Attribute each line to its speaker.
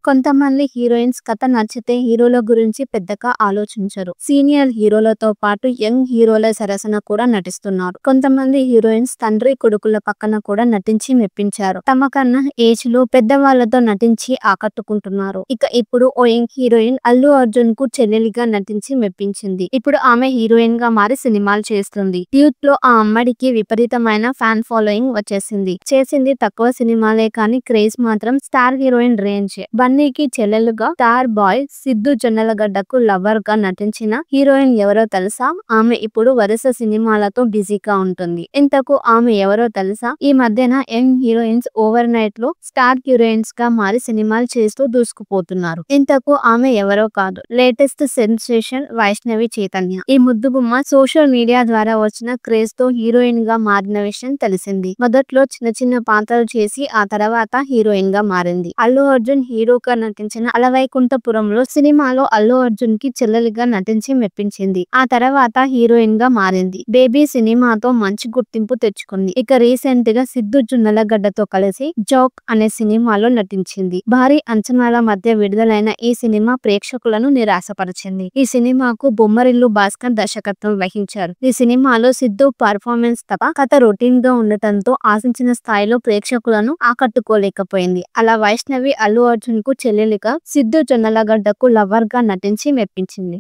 Speaker 1: కొంతమంది హీరోయిన్స్ కథ నచ్చితే హీరోల గురించి పెద్దగా ఆలోచించరు. సీనియర్ హీరోలతో పాటు యంగ్ హీరోల సరసన కూడా నటిస్తున్నారు. కొంతమంది హీరోయిన్స్ తండ్రి కొడుకుల పక్కన కూడా నటించి మెప్పించారు. తమ కన్నా ఏజ్ లో పెద్దవాళ్లతో నటించి ఆకట్టుకుంటున్నారు. ఇక ఇప్పుడు ఓ యంగ్ హీరోయిన్ అల్లు అర్జున్ కు చెల్లెలిగా నటించి మెప్పించింది. ఇప్పుడు ఆమె హీరోయిన్ గా మారి సినిమాలు చేస్తుంది. యూత్ లో ఆ అమ్మడికి విపరీతమైన ఫ్యాన్ ఫాలోయింగ్ వచ్చేసింది. చేసింది తక్కువ సినిమాలే కానీ క్రేజ్ మాత్రం స్టార్ హీరోయిన్ రేంజ్. బన్నీకి చెల్లెలుగా స్టార్ బాయ్ సిద్ధు జొన్నలగడ్డకు లవర్ గా నటించిన హీరోయిన్ ఎవరో తెలుసా? ఆమె ఇప్పుడు వరుస సినిమాలతో బిజీగా ఉంటుంది. ఇంతకు ఆమె ఎవరో తెలుసా? ఈ మధ్యన యంగ్ హీరోయిన్స్ ఓవర్ నైట్ లో స్టార్ హీరోయిన్స్ గా మారి సినిమాలు చేస్తూ దూసుకుపోతున్నారు. ఇంతకు ఆమె ఎవరో కాదు, లేటెస్ట్ సెన్సేషన్ వైష్ణవి చైతన్య. ఈ ముద్దుగుమ్మ సోషల్ మీడియా ద్వారా వచ్చిన క్రేజ్ తో హీరోయిన్ గా మారిన విషయం తెలిసింది. మొదట్లో చిన్న చిన్న పాత్రలు చేసి ఆ తర్వాత హీరోయిన్ గా మారింది. అల్లు అర్జున్ హీరోగా నటించిన అలవైకుంఠపురంలో సినిమాలో అల్లు అర్జున్ కి చెల్లెలిగా నటించి మెప్పించింది. ఆ తర్వాత హీరోయిన్ గా మారింది. బేబీ సినిమాతో మంచి గుర్తింపు తెచ్చుకుంది. ఇక రీసెంట్ గా సిద్ధు జొన్నలగడ్డతో కలిసి జోక్ అనే సినిమాలో నటించింది. భారీ అంచనాల మధ్య విడుదలైన ఈ సినిమా ప్రేక్షకులను నిరాశపరిచింది. ఈ సినిమాకు బొమ్మరిల్లు భాస్కర్ దర్శకత్వం వహించారు. ఈ సినిమాలో సిద్ధు పర్ఫార్మెన్స్ తప్ప కథ రొటీన్ గా ఉండటంతో ఆశించిన స్థాయిలో ప్రేక్షకులను ఆకట్టుకోలేకపోయింది. అలా వైష్ణవి అల్లు అర్జున్ కు చెల్లెలిగా, సిద్ధు జొన్నలగడ్డకు లవర్ గా నటించి మెప్పించింది.